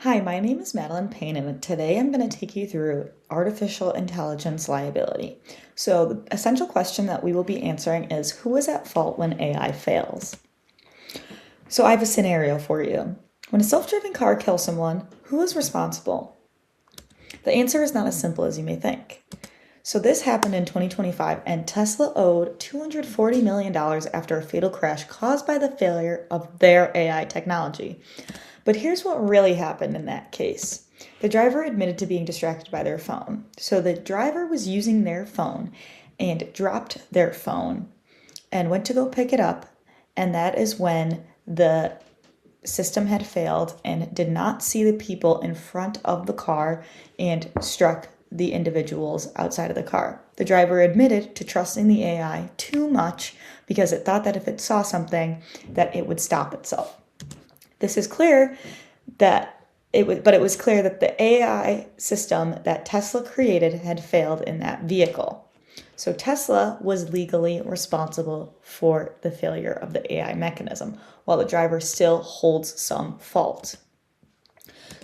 Hi, my name is Madeline Payne, and today I'm going to take you through artificial intelligence liability. So, the essential question that we will be answering is who is at fault when AI fails? So, I have a scenario for you. When a self driving car kills someone, who is responsible? The answer is not as simple as you may think. So, this happened in 2025, and Tesla owed $240 million after a fatal crash caused by the failure of their AI technology. But here's what really happened in that case. The driver admitted to being distracted by their phone. So the driver was using their phone and dropped their phone and went to go pick it up. And that is when the system had failed and did not see the people in front of the car and struck the individuals outside of the car. The driver admitted to trusting the AI too much because it thought that if it saw something that it would stop itself. This is clear that it was clear that the AI system that Tesla created had failed in that vehicle. So Tesla was legally responsible for the failure of the AI mechanism, while the driver still holds some fault.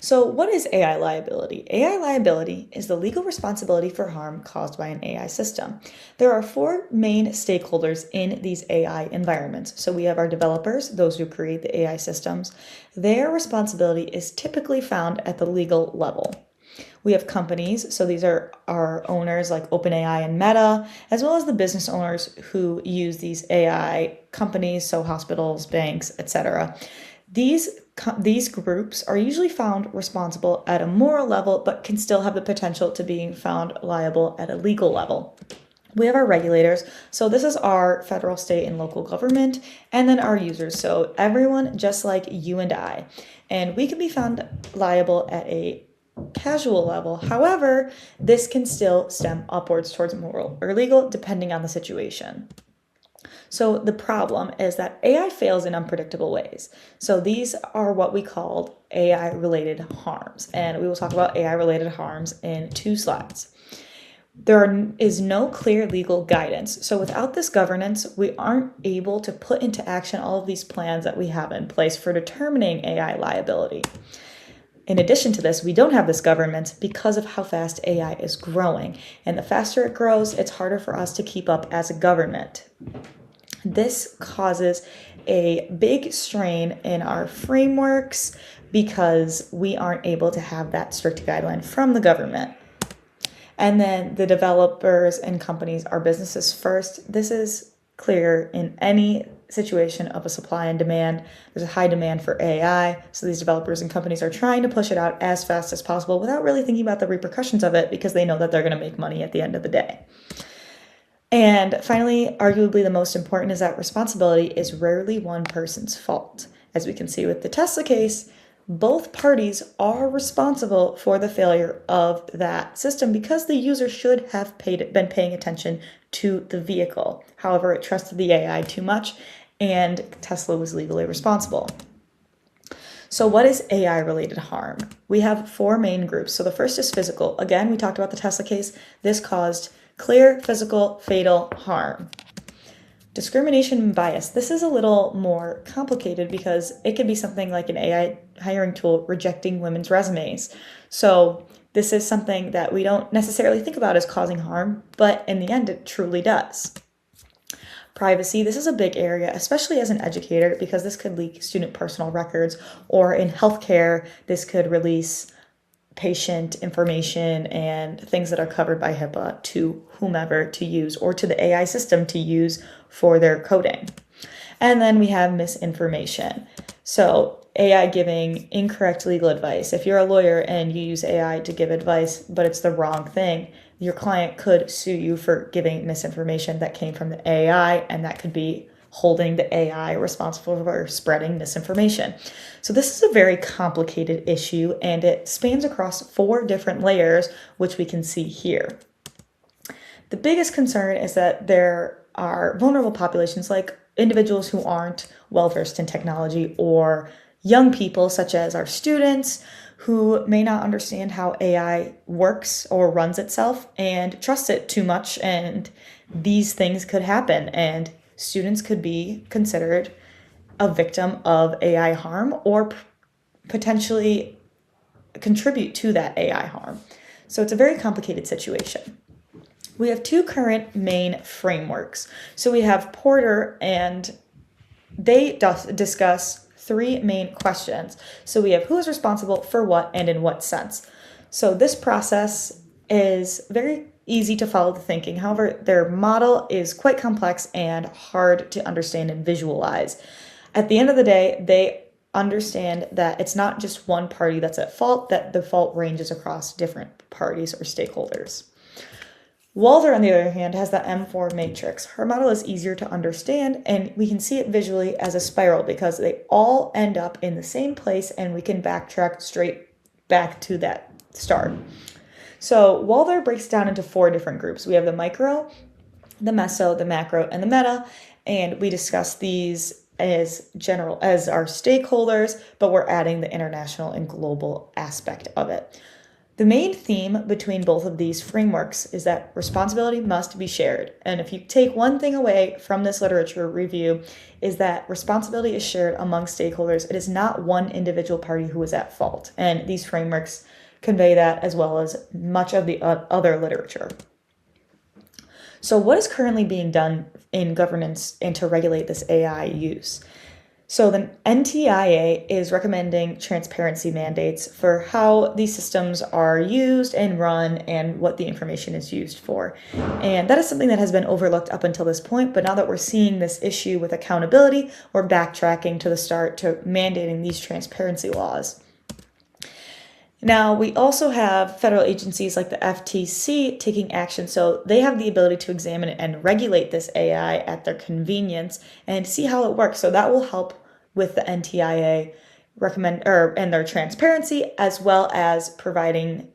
So, what is AI liability? AI liability is the legal responsibility for harm caused by an AI system. There are four main stakeholders in these AI environments. So, we have our developers, those who create the AI systems. Their responsibility is typically found at the legal level. We have companies, so these are our owners like OpenAI and Meta, as well as the business owners who use these AI companies, so hospitals, banks, etc. These groups are usually found responsible at a moral level, but can still have the potential to being found liable at a legal level. We have our regulators, so this is our federal, state, and local government, and then our users, so everyone just like you and I. And we can be found liable at a casual level. However, this can still stem upwards towards moral or legal, depending on the situation. So the problem is that AI fails in unpredictable ways. So these are what we call AI-related harms, and we will talk about AI-related harms in 2 slides. There is no clear legal guidance. So without this governance, we aren't able to put into action all of these plans that we have in place for determining AI liability. In addition to this, we don't have this governance because of how fast AI is growing. And the faster it grows, it's harder for us to keep up as a government. This causes a big strain in our frameworks because we aren't able to have that strict guideline from the government. And then the developers and companies are businesses first. This is clear in any situation of a supply and demand. There's a high demand for AI, so these developers and companies are trying to push it out as fast as possible without really thinking about the repercussions of it because they know that they're going to make money at the end of the day. And finally, arguably the most important is that responsibility is rarely one person's fault. As we can see with the Tesla case, both parties are responsible for the failure of that system because the user should have been paying attention to the vehicle. However, it trusted the AI too much and Tesla was legally responsible. So what is AI-related harm? We have 4 main groups. So the first is physical. Again, we talked about the Tesla case. This caused clear, physical, fatal harm. Discrimination and bias. This is a little more complicated because it can be something like an AI hiring tool rejecting women's resumes. So this is something that we don't necessarily think about as causing harm, but in the end, it truly does. Privacy. This is a big area, especially as an educator, because this could leak student personal records, or in healthcare, this could release patient information and things that are covered by HIPAA to whomever to use or to the AI system to use for their coding. And then we have misinformation. So AI giving incorrect legal advice. If you're a lawyer and you use AI to give advice, but it's the wrong thing, your client could sue you for giving misinformation that came from the AI, and that could be holding the AI responsible for spreading misinformation. So this is a very complicated issue, and it spans across 4 different layers, which we can see here. The biggest concern is that there are vulnerable populations like individuals who aren't well-versed in technology, or young people such as our students who may not understand how AI works or runs itself and trust it too much, and these things could happen, and students could be considered a victim of AI harm or potentially contribute to that AI harm. So it's a very complicated situation. We have two current main frameworks. So we have Porter, and they discuss three main questions. So we have who is responsible for what and in what sense. So this process is very easy to follow the thinking. However, their model is quite complex and hard to understand and visualize. At the end of the day, they understand that it's not just one party that's at fault, that the fault ranges across different parties or stakeholders. Walter, on the other hand, has the M4 matrix. Her model is easier to understand, and we can see it visually as a spiral because they all end up in the same place, and we can backtrack straight back to that start. So Walter breaks down into 4 different groups. We have the micro, the meso, the macro, and the meta, and we discuss these as general as our stakeholders, but we're adding the international and global aspect of it. The main theme between both of these frameworks is that responsibility must be shared. And if you take one thing away from this literature review, is that responsibility is shared among stakeholders. It is not one individual party who is at fault. And these frameworks convey that, as well as much of the other literature. So what is currently being done in governance and to regulate this AI use? So the NTIA is recommending transparency mandates for how these systems are used and run and what the information is used for. And that is something that has been overlooked up until this point, but now that we're seeing this issue with accountability, we're backtracking to the start to mandating these transparency laws. Now, we also have federal agencies like the FTC taking action, so they have the ability to examine and regulate this AI at their convenience and see how it works. So that will help with the NTIA and their transparency, as well as providing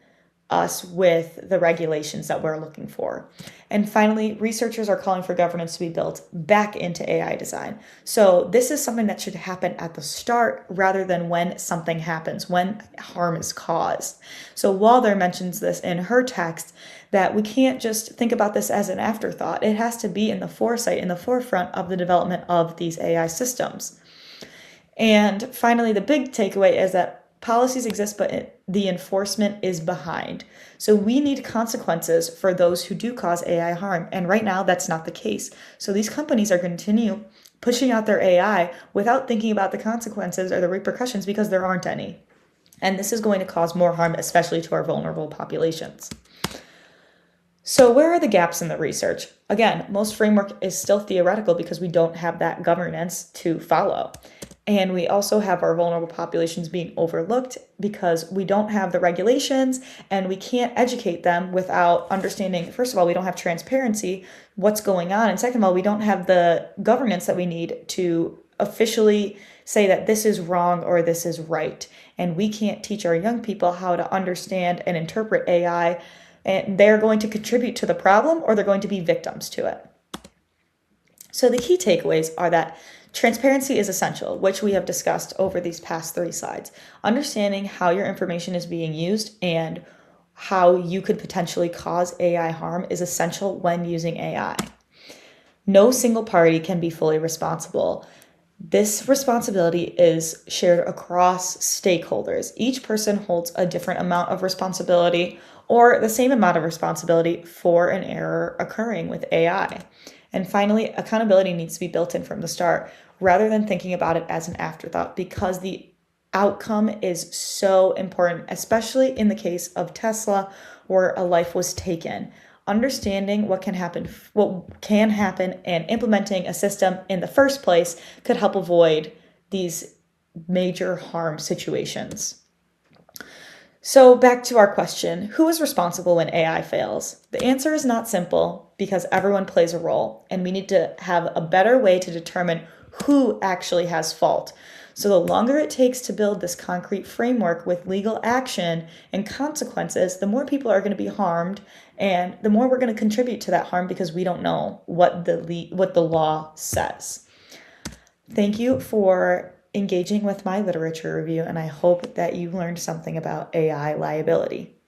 us with the regulations that we're looking for. And finally, researchers are calling for governance to be built back into AI design. So this is something that should happen at the start rather than when something happens, when harm is caused. So Walder mentions this in her text, that we can't just think about this as an afterthought. It has to be in the foresight, in the forefront of the development of these AI systems. And finally, the big takeaway is that policies exist, but the enforcement is behind. So we need consequences for those who do cause AI harm. And right now, that's not the case. So these companies are going to continue pushing out their AI without thinking about the consequences or the repercussions because there aren't any. And this is going to cause more harm, especially to our vulnerable populations. So where are the gaps in the research? Again, most framework is still theoretical because we don't have that governance to follow. And we also have our vulnerable populations being overlooked because we don't have the regulations and we can't educate them without understanding, first of all, we don't have transparency, what's going on. And second of all, we don't have the governance that we need to officially say that this is wrong or this is right. And we can't teach our young people how to understand and interpret AI. And they're going to contribute to the problem or they're going to be victims to it. So the key takeaways are that transparency is essential, which we have discussed over these past 3 slides. Understanding how your information is being used and how you could potentially cause AI harm is essential when using AI. No single party can be fully responsible. This responsibility is shared across stakeholders. Each person holds a different amount of responsibility or the same amount of responsibility for an error occurring with AI. And finally, accountability needs to be built in from the start rather than thinking about it as an afterthought because the outcome is so important, especially in the case of Tesla where a life was taken. Understanding what can happen, and implementing a system in the first place could help avoid these major harm situations. So back to our question, who is responsible when AI fails? The answer is not simple because everyone plays a role and we need to have a better way to determine who actually has fault. So the longer it takes to build this concrete framework with legal action and consequences, the more people are going to be harmed and the more we're going to contribute to that harm because we don't know what the law says. Thank you for engaging with my literature review, and I hope that you learned something about AI liability.